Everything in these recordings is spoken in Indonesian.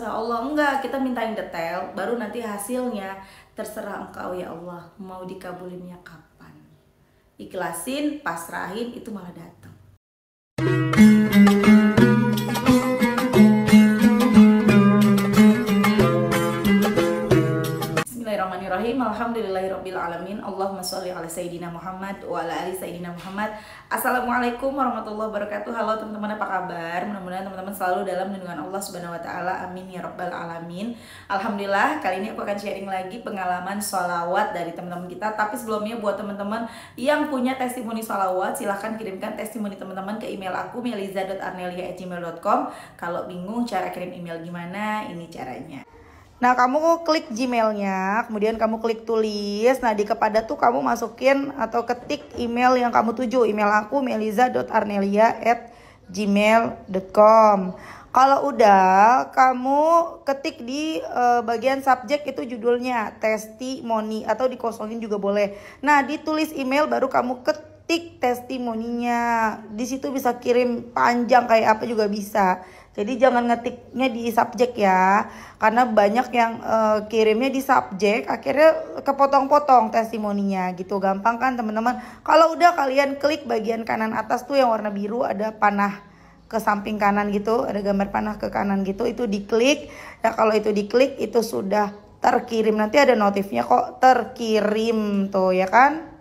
terserah Allah. Enggak, kita minta yang detail, baru nanti hasilnya terserah Engkau ya Allah, mau dikabulinnya kapan. Ikhlasin, pasrahin, itu malah datang. Bismillahirrahmanirrahim. Alhamdulillahirabbil alamin. Allahumma sholli ala sayyidina Muhammad wa ala ali sayyidina Muhammad. Assalamualaikum warahmatullahi wabarakatuh. Halo teman-teman, apa kabar? Mudah-mudahan teman-teman selalu dalam lindungan Allah Subhanahu wa taala. Amin ya rabbal alamin. Alhamdulillah, kali ini aku akan sharing lagi pengalaman sholawat dari teman-teman kita. Tapi sebelumnya buat teman-teman yang punya testimoni sholawat, silahkan kirimkan testimoni teman-teman ke email aku meliza.arnelia@gmail.com. Kalau bingung cara kirim email gimana, ini caranya. Nah, kamu klik Gmailnya, kemudian kamu klik tulis. Nah, di kepada tuh kamu masukin atau ketik email yang kamu tuju. Email aku meliza.arnelia@gmail.com. Kalau udah, kamu ketik di bagian subjek itu judulnya testimoni, atau dikosongin juga boleh. Nah, ditulis email baru kamu ketik testimoninya. Di situ bisa kirim panjang kayak apa juga bisa. Jadi jangan ngetiknya di subjek ya, karena banyak yang kirimnya di subjek, akhirnya kepotong-potong testimoninya gitu. Gampang kan teman-teman? Kalau udah, kalian klik bagian kanan atas tuh yang warna biru, ada panah ke samping kanan gitu, ada gambar panah ke kanan gitu, itu diklik. Nah, kalau itu diklik itu sudah terkirim, nanti ada notifnya kok terkirim tuh ya kan.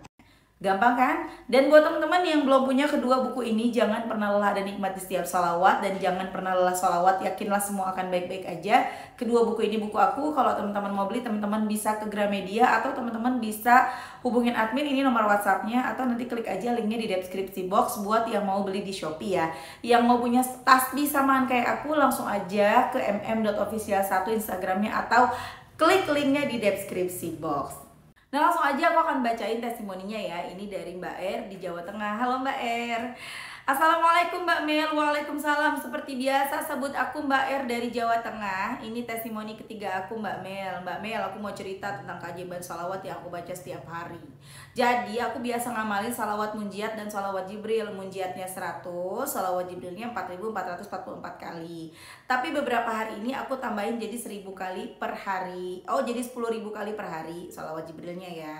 Gampang kan? Dan buat teman-teman yang belum punya kedua buku ini, jangan pernah lelah dan nikmati setiap salawat, dan jangan pernah lelah salawat, yakinlah semua akan baik-baik aja. Kedua buku ini buku aku. Kalau teman-teman mau beli, teman-teman bisa ke Gramedia, atau teman-teman bisa hubungin admin, ini nomor WhatsAppnya, atau nanti klik aja linknya di deskripsi box buat yang mau beli di Shopee ya. Yang mau punya tasbih samaan kayak aku, langsung aja ke mm.official1 Instagramnya, atau klik linknya di deskripsi box. Nah, langsung aja aku akan bacain testimoninya ya. Ini dari Mbak Er di Jawa Tengah. Halo Mbak Er. Assalamualaikum Mbak Mel. Waalaikumsalam. Seperti biasa sebut aku Mbak Er dari Jawa Tengah. Ini testimoni ketiga aku Mbak Mel. Mbak Mel, aku mau cerita tentang keajaiban salawat yang aku baca setiap hari. Jadi aku biasa ngamalin salawat munjiat dan salawat Jibril. Munjiatnya 100, salawat Jibrilnya 4444 kali. Tapi beberapa hari ini aku tambahin jadi 1000 kali per hari. Oh, jadi 10.000 kali per hari salawat Jibrilnya ya.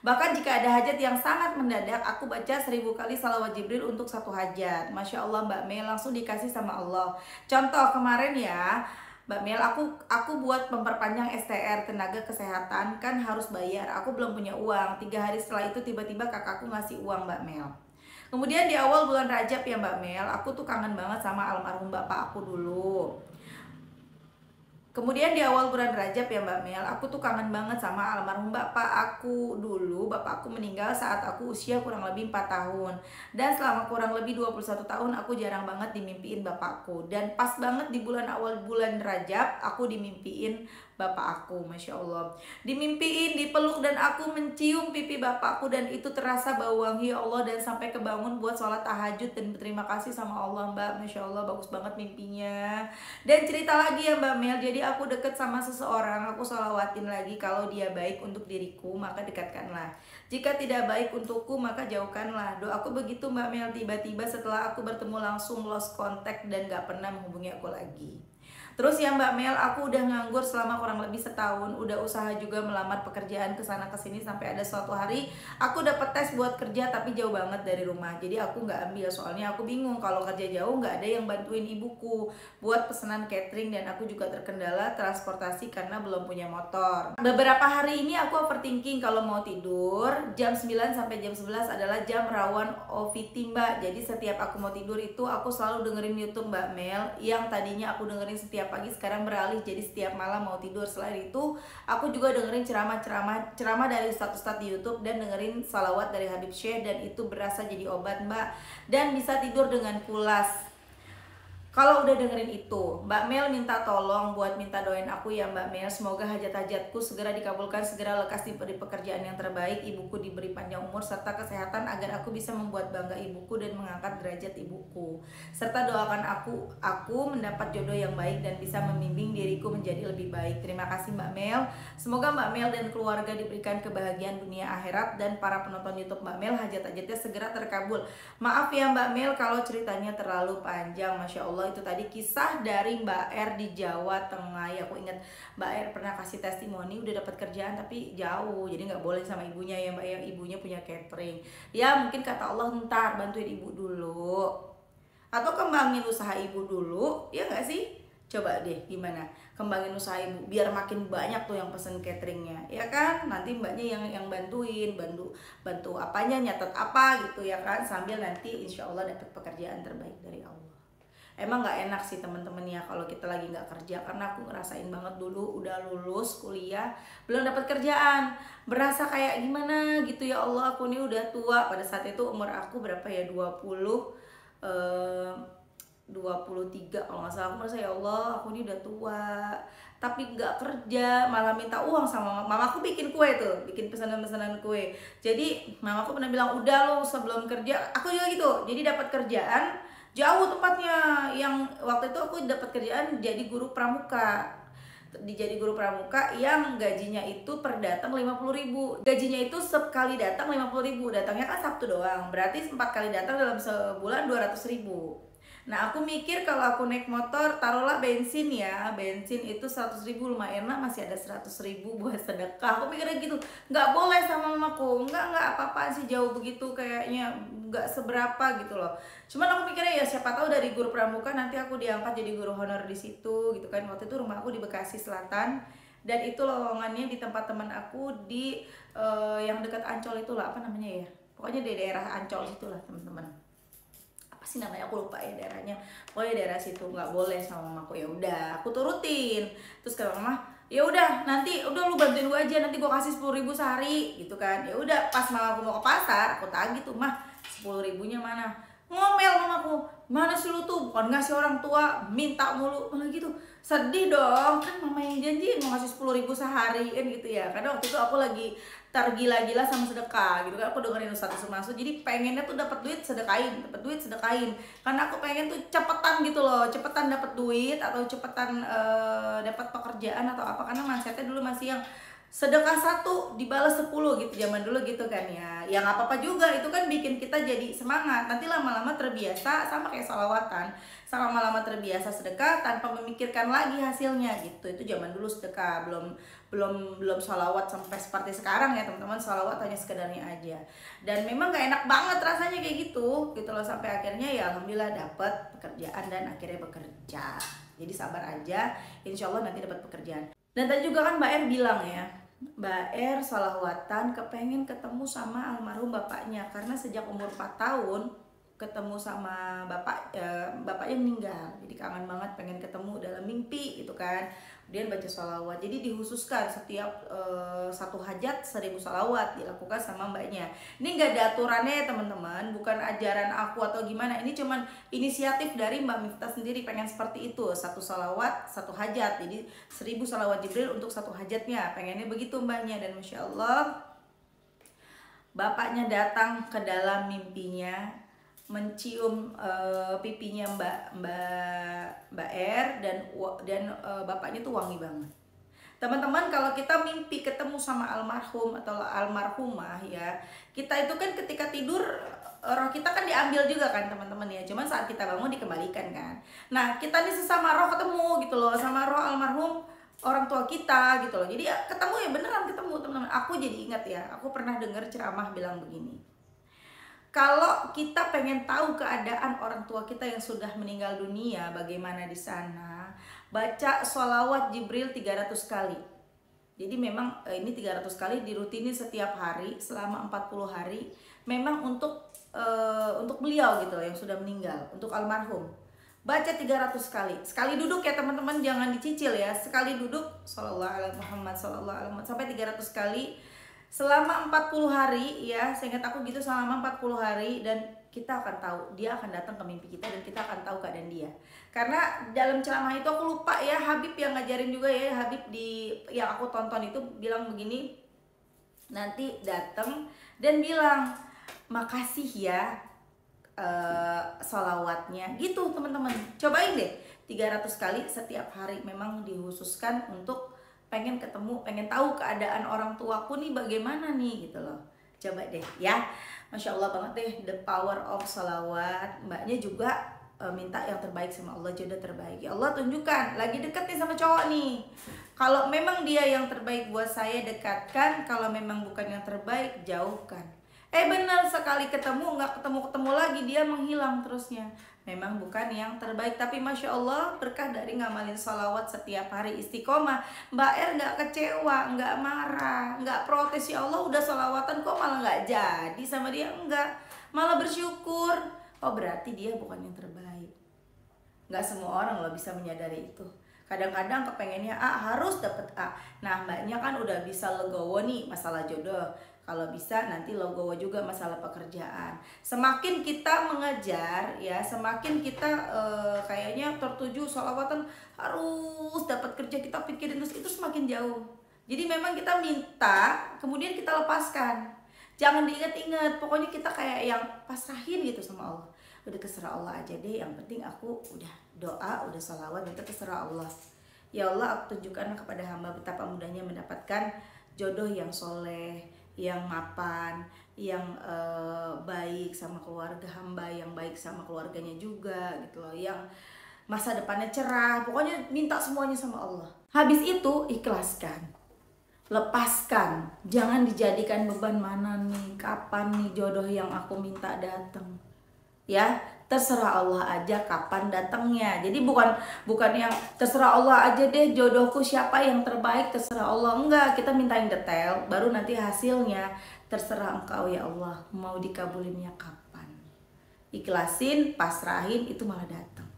Bahkan jika ada hajat yang sangat mendadak, aku baca 1000 kali salawat Jibril untuk satu hajat. Masya Allah Mbak Mel, langsung dikasih sama Allah. Contoh kemarin ya Mbak Mel, aku buat memperpanjang STR tenaga kesehatan, kan harus bayar. Aku belum punya uang. 3 hari setelah itu tiba-tiba kakakku ngasih uang Mbak Mel. Kemudian di awal bulan Rajab ya Mbak Mel, aku tuh kangen banget sama almarhum bapak aku dulu. Kemudian di awal bulan Rajab ya Mbak Mel, aku tuh kangen banget sama almarhum bapak aku dulu. Bapak aku meninggal saat aku usia kurang lebih 4 tahun. Dan selama kurang lebih 21 tahun aku jarang banget dimimpiin bapakku. Dan pas banget di awal bulan Rajab, aku dimimpiin bapak aku, Masya Allah. Dimimpiin, dipeluk, dan aku mencium pipi bapakku, dan itu terasa bau wangi ya Allah. Dan sampai kebangun buat sholat tahajud dan berterima kasih sama Allah Mbak. Masya Allah, bagus banget mimpinya. Dan cerita lagi ya Mbak Mel, jadi aku deket sama seseorang, aku sholawatin lagi, kalau dia baik untuk diriku maka dekatkanlah, jika tidak baik untukku maka jauhkanlah. Doaku begitu Mbak Mel. Tiba-tiba setelah aku bertemu langsung lost contact dan gak pernah menghubungi aku lagi. Terus ya Mbak Mel, aku udah nganggur selama kurang lebih setahun, udah usaha juga melamar pekerjaan kesana kesini, sampai ada suatu hari aku dapet tes buat kerja tapi jauh banget dari rumah. Jadi aku nggak ambil, soalnya aku bingung kalau kerja jauh nggak ada yang bantuin ibuku buat pesanan catering, dan aku juga terkendala transportasi karena belum punya motor. Beberapa hari ini aku overthinking kalau mau tidur. Jam 9 sampai jam 11 adalah jam rawan OVT Mbak. Jadi setiap aku mau tidur itu aku selalu dengerin YouTube Mbak Mel. Yang tadinya aku dengerin setiap pagi, sekarang beralih jadi setiap malam mau tidur. Selain itu aku juga dengerin ceramah dari ustadz-ustadz di YouTube, dan dengerin salawat dari Habib Syekh, dan itu berasa jadi obat Mbak, dan bisa tidur dengan pulas. Kalau udah dengerin itu, Mbak Mel minta tolong buat minta doain aku ya Mbak Mel. Semoga hajat-hajatku segera dikabulkan, segera lekas diberi pekerjaan yang terbaik, ibuku diberi panjang umur serta kesehatan, agar aku bisa membuat bangga ibuku dan mengangkat derajat ibuku. Serta doakan aku mendapat jodoh yang baik dan bisa membimbing diriku menjadi lebih baik. terbaik. Terima kasih Mbak Mel. Semoga Mbak Mel dan keluarga diberikan kebahagiaan dunia akhirat, dan para penonton YouTube Mbak Mel hajat-hajatnya segera terkabul. Maaf ya Mbak Mel kalau ceritanya terlalu panjang. Masya Allah, itu tadi kisah dari Mbak R di Jawa Tengah. Ya, aku ingat Mbak R pernah kasih testimoni udah dapat kerjaan tapi jauh, jadi nggak boleh sama ibunya ya Mbak, yang ibunya punya catering. Ya mungkin kata Allah, ntar bantuin ibu dulu atau kembangin usaha ibu dulu, ya nggak sih? Coba deh gimana kembangin usaha ibu biar makin banyak tuh yang pesen cateringnya, ya kan? Nanti mbaknya yang bantuin, bantu apanya, nyatet apa gitu ya kan, sambil nanti insya Allah dapat pekerjaan terbaik dari Allah. Emang nggak enak sih teman-teman ya kalau kita lagi nggak kerja, karena aku ngerasain banget dulu udah lulus kuliah belum dapat kerjaan, berasa kayak gimana gitu, ya Allah aku nih udah tua. Pada saat itu umur aku berapa ya, 23 kalau nggak salah. Aku merasa ya Allah aku ini udah tua tapi nggak kerja, malah minta uang sama mama. Aku bikin kue tuh, bikin pesanan-pesanan kue. Jadi mamaku pernah bilang, udah lo sebelum kerja. Aku juga gitu, jadi dapat kerjaan jauh tempatnya. Yang waktu itu aku dapat kerjaan jadi guru pramuka, jadi guru pramuka yang gajinya itu per datang 50.000. Gajinya itu sekali datang 50.000, datangnya kan Sabtu doang, berarti 4 kali datang dalam sebulan 200.000. Nah aku mikir kalau aku naik motor, taruhlah bensin ya, bensin itu 100.000 lumayan lah, masih ada 100.000 buat sedekah. Aku mikirnya gitu, nggak boleh sama mamaku, nggak apa-apaan sih jauh begitu, kayaknya nggak seberapa gitu loh. Cuman aku mikirnya ya siapa tahu dari guru pramuka nanti aku diangkat jadi guru honor di situ gitu kan. Waktu itu rumah aku di Bekasi Selatan, dan itu lowongannya di tempat teman aku di yang dekat Ancol itulah, apa namanya ya, pokoknya di daerah Ancol itulah teman-teman. Apa sih namanya, aku lupa ya daerahnya, pokoknya daerah situ. Nggak boleh sama mamaku. Ya udah aku turutin. Terus kata mama, ya udah nanti udah lu bantuin gue aja, nanti gue kasih 10.000 sehari gitu kan. Ya udah pas mamaku mau ke pasar, aku tagih tuh, mah 10.000-nya mana. Ngomel mamaku, mana sih lu tuh, bukan ngasih orang tua, minta mulu, malah gitu. Sedih dong, kan mama yang janji mau ngasih 10.000 sehari kan gitu ya. Karena waktu itu aku lagi tergila-gila sama sedekah gitu kan, aku dengerin Ustadz Sumasu, jadi pengennya tuh dapat duit sedekahin, karena aku pengen tuh cepetan gitu loh, cepetan dapat duit atau cepetan dapat pekerjaan atau apa, karena mindsetnya dulu masih yang sedekah 1 dibalas 10 gitu, zaman dulu gitu kan ya. Ya nggak apa-apa juga, itu kan bikin kita jadi semangat. Nanti lama-lama terbiasa, sama kayak sholawatan, lama-lama terbiasa sedekah tanpa memikirkan lagi hasilnya gitu. Itu zaman dulu sedekah, belum sholawat sampai seperti sekarang ya teman-teman. Sholawat hanya sekedarnya aja, dan memang gak enak banget rasanya kayak gitu loh, sampai akhirnya ya alhamdulillah dapat pekerjaan dan akhirnya bekerja. Jadi sabar aja, insya Allah nanti dapat pekerjaan. Dan tadi juga kan Mbak R bilang ya, Mbak R sholawatan kepengen ketemu sama almarhum bapaknya, karena sejak umur 4 tahun ketemu sama bapaknya meninggal, jadi kangen banget, pengen ketemu dalam mimpi gitu kan. Kemudian baca sholawat, jadi dikhususkan setiap 1 hajat 1.000 sholawat dilakukan sama mbaknya. Ini gak ada aturannya ya teman-teman, bukan ajaran aku atau gimana, ini cuman inisiatif dari Mbak Miftah sendiri, pengen seperti itu, 1 sholawat 1 hajat, jadi 1.000 sholawat Jibril untuk 1 hajatnya, pengennya begitu mbaknya. Dan Masya Allah bapaknya datang ke dalam mimpinya, mencium pipinya Mbak R, dan bapaknya tuh wangi banget. Teman-teman, kalau kita mimpi ketemu sama almarhum atau almarhumah ya, kita itu kan ketika tidur roh kita kan diambil juga kan teman-teman ya, cuman saat kita bangun dikembalikan kan. Nah kita nih sesama roh ketemu gitu loh, sama roh almarhum orang tua kita gitu loh. Jadi ya ketemu, ya beneran ketemu teman-teman. Aku jadi ingat ya, aku pernah dengar ceramah bilang begini, kalau kita pengen tahu keadaan orang tua kita yang sudah meninggal dunia bagaimana di sana, baca sholawat Jibril 300 kali. Jadi memang ini 300 kali dirutini setiap hari selama 40 hari. Memang untuk beliau gitu loh yang sudah meninggal, untuk almarhum. Baca 300 kali. Sekali duduk ya teman-teman, jangan dicicil ya. Sekali duduk sallallahu alaihi Muhammad sallallahu alaihi Muhammad sampai 300 kali. Selama 40 hari ya, seingat aku gitu, selama 40 hari, dan kita akan tahu, dia akan datang ke mimpi kita dan kita akan tahu keadaan dia. Karena dalam ceramah itu aku lupa ya, Habib yang ngajarin juga ya, Habib yang aku tonton itu bilang begini, nanti datang dan bilang makasih ya sholawatnya gitu teman-teman. Cobain deh 300 kali setiap hari, memang dikhususkan untuk pengen ketemu, pengen tahu keadaan orang tuaku nih bagaimana nih gitu loh. Coba deh ya, Masya Allah banget deh, the power of salawat. Mbaknya juga minta yang terbaik sama Allah, jodoh terbaik. Ya Allah tunjukkan, lagi deket nih sama cowok nih. Kalau memang dia yang terbaik buat saya, dekatkan. Kalau memang bukan yang terbaik, jauhkan. Benar, sekali ketemu, nggak ketemu-ketemu lagi, dia menghilang terusnya. Memang bukan yang terbaik, tapi Masya Allah berkah dari ngamalin sholawat setiap hari istiqomah. Mbak R nggak kecewa, nggak marah, nggak protes, ya Allah udah sholawatan kok malah nggak jadi sama dia, enggak, malah bersyukur. Oh berarti dia bukan yang terbaik. Nggak semua orang loh bisa menyadari itu. Kadang-kadang kepengennya A, harus dapet A. Nah mbaknya kan udah bisa legowo nih masalah jodoh. Kalau bisa nanti legowo juga masalah pekerjaan. Semakin kita mengejar ya, semakin kita kayaknya tertuju sholawatan harus dapat kerja, kita pikirin terus, itu semakin jauh. Jadi memang kita minta, kemudian kita lepaskan. Jangan diingat-ingat, pokoknya kita kayak yang pasrahin gitu sama Allah. Udah terserah Allah aja deh, yang penting aku udah doa, udah salawat, minta terserah Allah. Ya Allah, aku tunjukkan kepada hamba betapa mudahnya mendapatkan jodoh yang soleh, yang mapan, yang baik sama keluarga hamba, yang baik sama keluarganya juga gitu loh, yang masa depannya cerah. Pokoknya minta semuanya sama Allah. Habis itu ikhlaskan, lepaskan, jangan dijadikan beban. Mana nih, kapan nih jodoh yang aku minta datang? Ya, terserah Allah aja kapan datangnya. Jadi bukan yang terserah Allah aja deh jodohku siapa yang terbaik, terserah Allah. Enggak, kita minta yang detail, baru nanti hasilnya terserah Engkau ya Allah, mau dikabulinnya kapan. Ikhlasin, pasrahin, itu malah datang.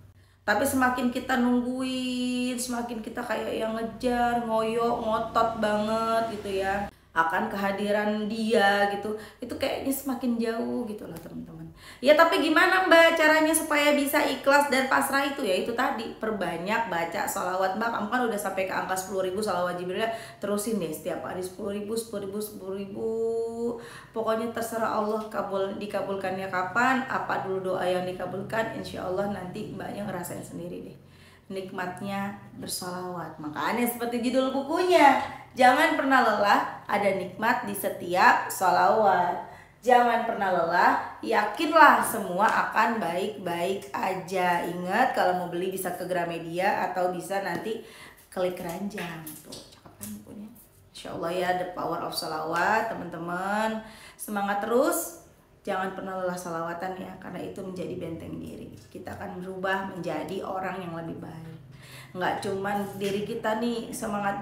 Tapi semakin kita nungguin, semakin kita kayak yang ngejar, ngoyo, ngotot banget gitu ya akan kehadiran dia gitu, itu kayaknya semakin jauh gitu loh teman-teman. Ya tapi gimana Mbak caranya supaya bisa ikhlas dan pasrah? Itu ya itu tadi, perbanyak baca sholawat. Mbak kamu kan udah sampai ke angka 10.000 sholawat Jibril, terusin deh setiap hari 10.000, 10.000, 10.000. Pokoknya terserah Allah dikabulkannya kapan, apa dulu doa yang dikabulkan, insya Allah nanti Mbaknya ngerasain sendiri deh nikmatnya bersolawat. Makanya seperti judul bukunya, jangan pernah lelah, ada nikmat di setiap solawat. Jangan pernah lelah, yakinlah semua akan baik-baik aja. Ingat, kalau mau beli bisa ke Gramedia atau bisa nanti klik keranjang. Tuh, cakep kan bukunya. Insya Allah ya, the power of solawat teman-teman. Semangat terus. Jangan pernah lelah salawatan ya, karena itu menjadi benteng diri. Kita akan berubah menjadi orang yang lebih baik. Nggak cuman diri kita nih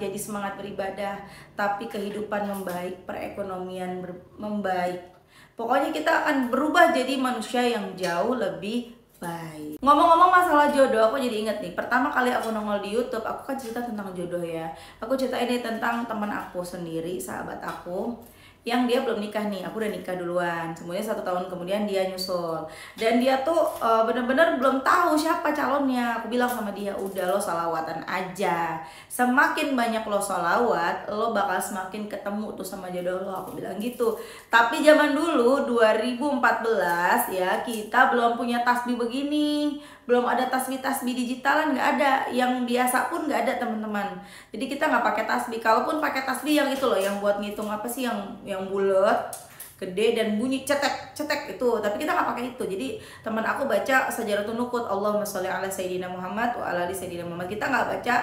jadi semangat beribadah, tapi kehidupan membaik, perekonomian membaik. Pokoknya kita akan berubah jadi manusia yang jauh lebih baik. Ngomong-ngomong masalah jodoh, aku jadi inget nih, pertama kali aku nongol di YouTube, aku kan cerita tentang jodoh ya. Aku cerita ini tentang teman aku sendiri, sahabat aku, yang dia belum nikah nih, aku udah nikah duluan. Semuanya 1 tahun kemudian dia nyusul, dan dia tuh bener-bener belum tahu siapa calonnya. Aku bilang sama dia, udah lo salawatan aja, semakin banyak lo salawat, lo bakal semakin ketemu tuh sama jodoh lo, aku bilang gitu. Tapi zaman dulu 2014 ya, kita belum punya tasbih begini, belum ada tasbih digitalan, nggak ada, yang biasa pun nggak ada teman-teman. Jadi kita nggak pakai tasbih, kalaupun pakai tasbih yang itu loh, yang buat ngitung apa sih, yang bulat gede dan bunyi cetek itu, tapi kita nggak pakai itu. Jadi teman aku baca Sajaratun Nukut, Allahumma sholli ala Sayyidina Muhammad wa ala ali Sayyidina Muhammad. Kita nggak baca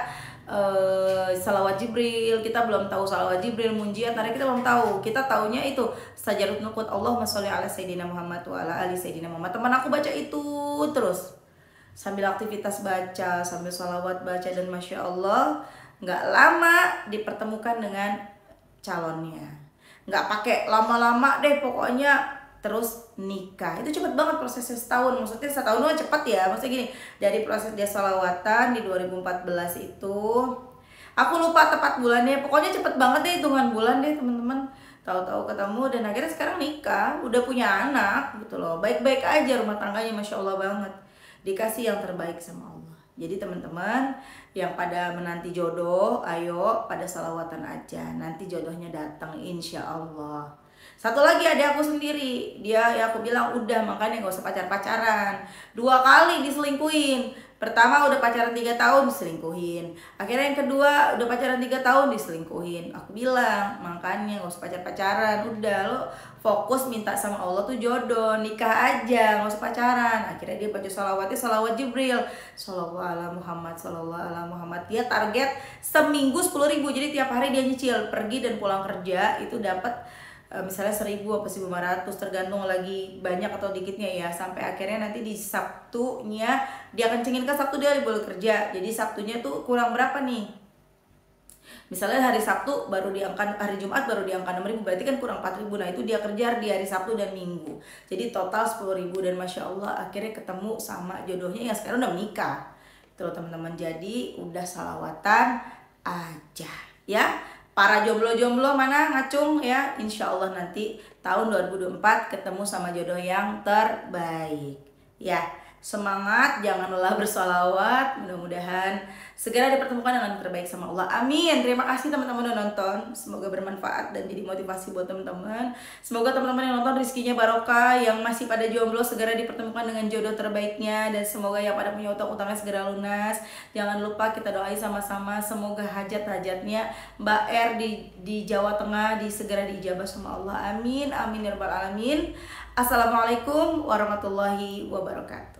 salawat Jibril, kita belum tahu salawat Jibril, munjiat, karena kita belum tahu. Kita taunya itu Sajaratun Nukut, Allahumma sholli ala Sayyidina Muhammad wa ala ali Sayyidina Muhammad. Teman aku baca itu terus sambil aktivitas baca, sambil sholawat baca, dan Masya Allah nggak lama dipertemukan dengan calonnya. Nggak pakai lama-lama deh, pokoknya terus nikah. Itu cepet banget prosesnya, setahun. Maksudnya setahun mah cepet ya, maksudnya gini, dari proses dia sholawatan di 2014 itu, aku lupa tepat bulannya, pokoknya cepet banget deh, hitungan bulan deh teman-teman. Tahu-tahu ketemu, dan akhirnya sekarang nikah, udah punya anak gitu loh. Baik-baik aja rumah tangganya, Masya Allah banget. Dikasih yang terbaik sama Allah. Jadi teman-teman yang pada menanti jodoh, ayo pada salawatan aja, nanti jodohnya datang insya Allah. Satu lagi ada aku sendiri, dia ya aku bilang udah, makanya gak usah pacaran, 2 kali diselingkuhin. Pertama udah pacaran 3 tahun diselingkuhin. Akhirnya yang kedua udah pacaran 3 tahun diselingkuhin. Aku bilang, makanya gak usah pacaran, udah lo fokus minta sama Allah tuh jodoh, nikah aja, gak usah pacaran. Akhirnya dia baca sholawatnya sholawat Jibril, sholawat ala Muhammad, sholawat ala Muhammad. Dia target seminggu 10.000, jadi tiap hari dia nyicil, pergi dan pulang kerja itu dapat misalnya 1.000 apa 1.500, tergantung lagi banyak atau dikitnya ya. Sampai akhirnya nanti di Sabtunya dia kencengin, kan Sabtu dia boleh kerja, jadi Sabtunya tuh kurang berapa nih, misalnya hari Sabtu baru diangkat, hari Jumat baru diangkat 6.000, berarti kan kurang 4.000. Nah itu dia kejar di hari Sabtu dan Minggu, jadi total 10.000. Dan Masya Allah akhirnya ketemu sama jodohnya yang sekarang udah menikah tuh teman-teman. Jadi udah salawatan aja ya. Para jomblo-jomblo mana ngacung ya, insya Allah nanti tahun 2024 ketemu sama jodoh yang terbaik ya. Semangat, jangan lelah bersolawat. Mudah-mudahan segera dipertemukan dengan yang terbaik sama Allah. Amin. Terima kasih teman-teman udah nonton. Semoga bermanfaat dan jadi motivasi buat teman-teman. Semoga teman-teman yang nonton rezekinya barokah. Yang masih pada jomblo segera dipertemukan dengan jodoh terbaiknya. Dan semoga yang pada punya utang-utangnya segera lunas. Jangan lupa kita doain sama-sama. Semoga hajat-hajatnya Mbak R di Jawa Tengah segera diijabah sama Allah. Amin. Amin ya rabbal alamin. Assalamualaikum warahmatullahi wabarakatuh.